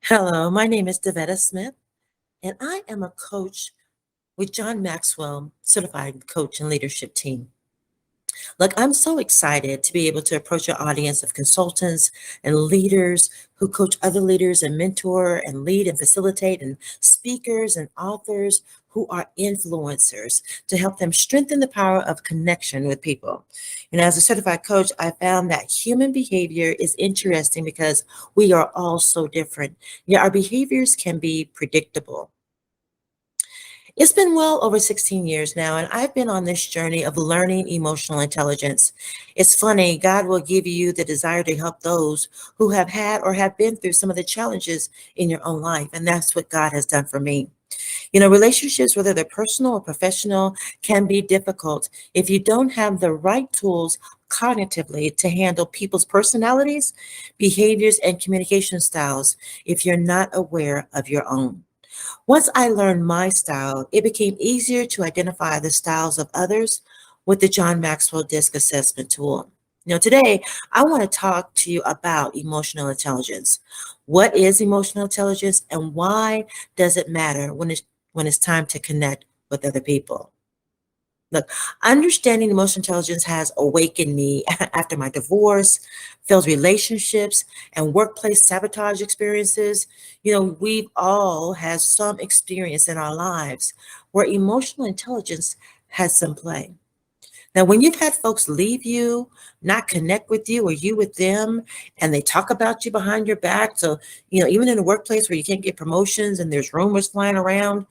Hello, my name is Devetta Smith, and I am a coach with John Maxwell Certified Coach and Leadership Team. Look, I'm so excited to be able to approach your audience of consultants and leaders who coach other leaders and mentor and lead and facilitate, and speakers and authors who are influencers to help them strengthen the power of connection with people. As a certified coach, I found that human behavior is interesting because we are all so different. Yeah, our behaviors can be predictable. It's been well over 16 years now, and I've been on this journey of learning emotional intelligence. It's funny, God will give you the desire to help those who have had or have been through some of the challenges in your own life, and that's what God has done for me. Relationships, whether they're personal or professional, can be difficult if you don't have the right tools cognitively to handle people's personalities, behaviors, and communication styles if you're not aware of your own. Once I learned my style, it became easier to identify the styles of others with the John Maxwell DISC assessment tool. Today I want to talk to you about emotional intelligence. What is emotional intelligence, and why does it matter when it's time to connect with other people? Look, understanding emotional intelligence has awakened me after my divorce, failed relationships, and workplace sabotage experiences. We've all had some experience in our lives where emotional intelligence has some play. Now, when you've had folks leave you, not connect with you, or you with them, and they talk about you behind your back, so, even in a workplace where you can't get promotions and there's rumors flying around,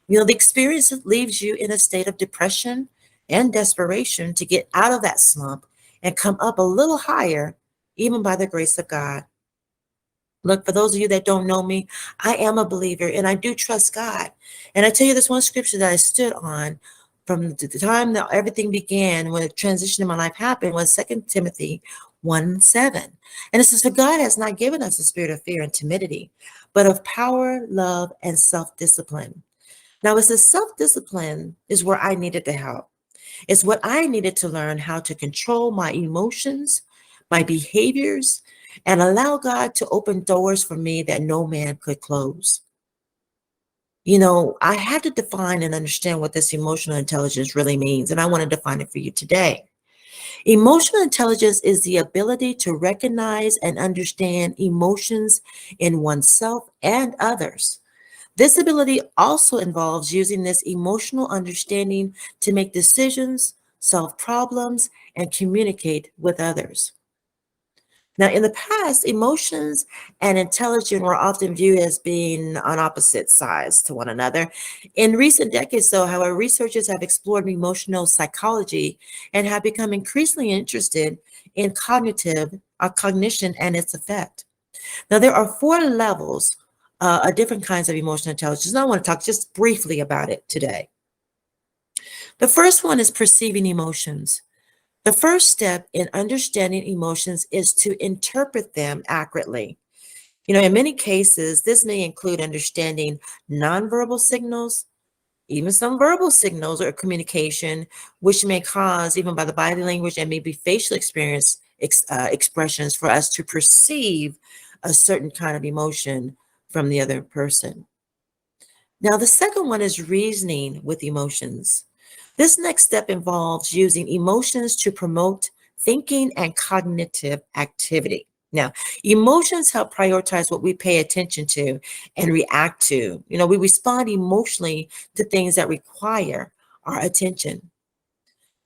the experience leaves you in a state of depression and desperation to get out of that slump and come up a little higher, even by the grace of God. Look, for those of you that don't know me, I am a believer and I do trust God. And I tell you this one scripture that I stood on from the time that everything began, when the transition in my life happened, was 2 Timothy 1:7. And it says, "For God has not given us a spirit of fear and timidity, but of power, love, and self-discipline." Now, it's the self-discipline is where I needed the help. It's what I needed to learn how to control my emotions, my behaviors, and allow God to open doors for me that no man could close. I had to define and understand what this emotional intelligence really means, and I want to define it for you today. Emotional intelligence is the ability to recognize and understand emotions in oneself and others. This ability also involves using this emotional understanding to make decisions, solve problems, and communicate with others. Now, in the past, emotions and intelligence were often viewed as being on opposite sides to one another. In recent decades, though, however, researchers have explored emotional psychology and have become increasingly interested in cognition and its effect. Now, there are four levels of different kinds of emotional intelligence, and I want to talk just briefly about it today. The first one is perceiving emotions. The first step in understanding emotions is to interpret them accurately. In many cases, this may include understanding nonverbal signals, even some verbal signals or communication, which may cause, even by the body language and maybe facial expressions, for us to perceive a certain kind of emotion from the other person. Now, the second one is reasoning with emotions. This next step involves using emotions to promote thinking and cognitive activity. Now, emotions help prioritize what we pay attention to and react to. We respond emotionally to things that require our attention.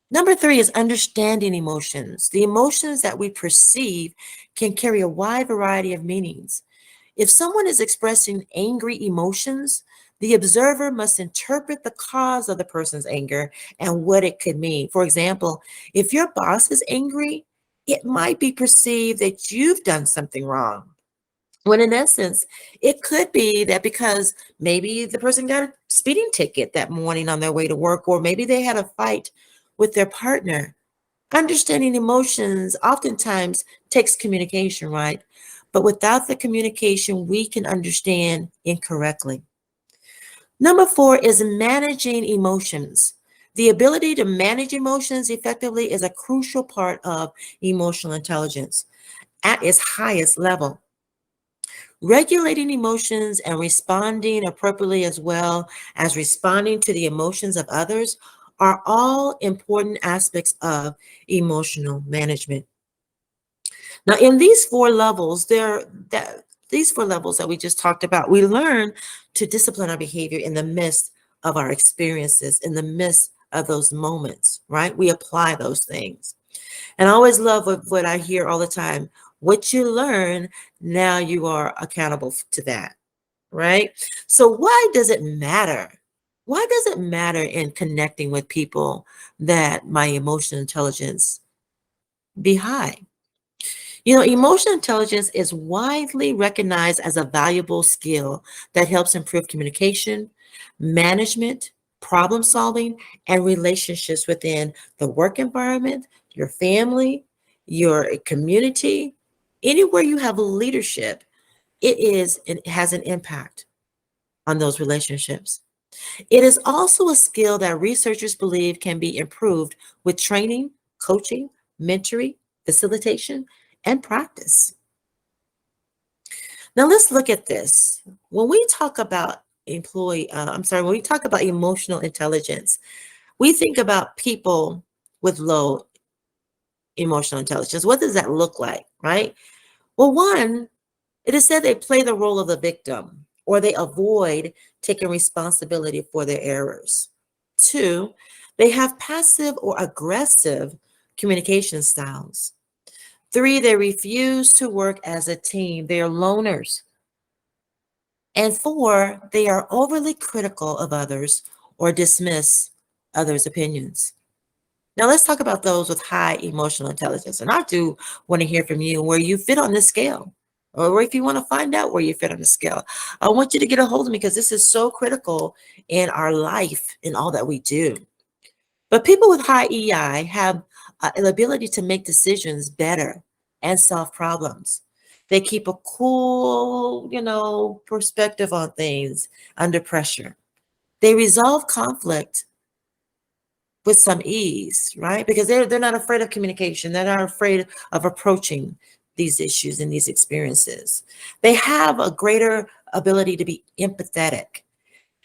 Number three is understanding emotions. The emotions that we perceive can carry a wide variety of meanings. If someone is expressing angry emotions, the observer must interpret the cause of the person's anger and what it could mean. For example, if your boss is angry, it might be perceived that you've done something wrong. When in essence, it could be that because maybe the person got a speeding ticket that morning on their way to work, or maybe they had a fight with their partner. Understanding emotions oftentimes takes communication, right? But without the communication, we can understand incorrectly. Number four is managing emotions. The ability to manage emotions effectively is a crucial part of emotional intelligence. at its highest level. Regulating emotions and responding appropriately, as well as responding to the emotions of others, are all important aspects of emotional management. Now, in these four levels, these four levels that we just talked about, we learn to discipline our behavior in the midst of our experiences, in the midst of those moments, right? We apply those things. And I always love what I hear all the time. What you learn, now you are accountable to that, right? So why does it matter? Why does it matter in connecting with people that my emotional intelligence be high? Emotional intelligence is widely recognized as a valuable skill that helps improve communication, management, problem solving, and relationships within the work environment, your family, your community, anywhere you have leadership. It has an impact on those relationships. It is also a skill that researchers believe can be improved with training, coaching, mentoring, facilitation, and practice. Now let's look at this. When we talk about when we talk about emotional intelligence, we think about people with low emotional intelligence. What does that look like, right? Well, one, it is said they play the role of the victim or they avoid taking responsibility for their errors. Two, they have passive or aggressive communication styles. Three, they refuse to work as a team. They are loners. And four, they are overly critical of others or dismiss others' opinions. Now, let's talk about those with high emotional intelligence. And I do want to hear from you where you fit on this scale, or if you want to find out where you fit on the scale. I want you to get a hold of me because this is so critical in our life and all that we do. But people with high EI have an ability to make decisions better and solve problems. They keep a cool, perspective on things under pressure. They resolve conflict with some ease, right? Because they're not afraid of communication. They're not afraid of approaching these issues and these experiences. They have a greater ability to be empathetic,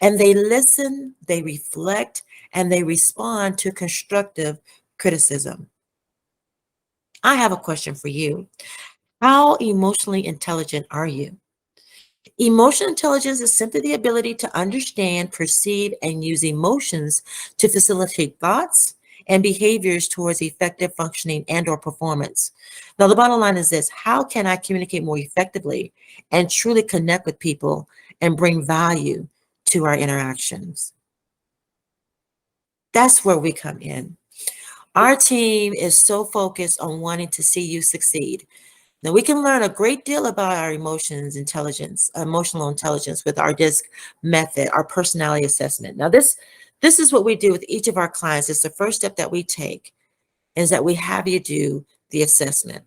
and they listen, they reflect, and they respond to constructive criticism. I have a question for you. How emotionally intelligent are you? Emotional intelligence is simply the ability to understand, perceive, and use emotions to facilitate thoughts and behaviors towards effective functioning and or performance. Now, the bottom line is this: how can I communicate more effectively and truly connect with people and bring value to our interactions? That's where we come in. Our team is so focused on wanting to see you succeed. Now, we can learn a great deal about our emotional intelligence with our DISC method, our personality assessment. Now, this is what we do with each of our clients. It's the first step that we take, is that we have you do the assessment.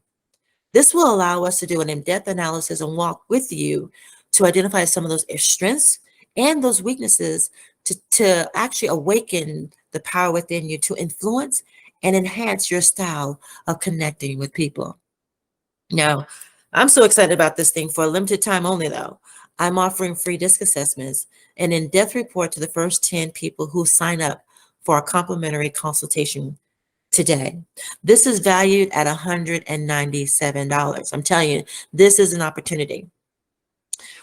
This will allow us to do an in-depth analysis and walk with you to identify some of those strengths and those weaknesses to actually awaken the power within you to influence and enhance your style of connecting with people. Now, I'm so excited about this thing. For a limited time only, though, I'm offering free DISC assessments and in-depth report to the first 10 people who sign up for a complimentary consultation today. This is valued at $197. I'm telling you, this is an opportunity.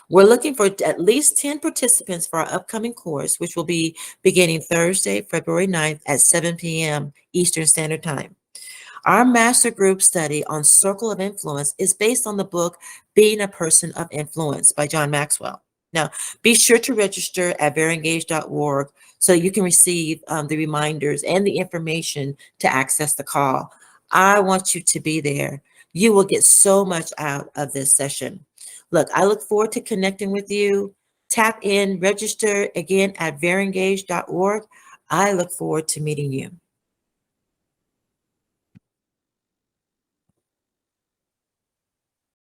We're looking for at least 10 participants for our upcoming course, which will be beginning Thursday, February 9th at 7 p.m. Eastern Standard Time. Our master group study on circle of influence is based on the book Being a Person of Influence by John Maxwell. Now, be sure to register at veryengaged.org so you can receive the reminders and the information to access the call. I want you to be there. You will get so much out of this session. Look, I look forward to connecting with you. Tap in, register again at veryengaged.org. I look forward to meeting you.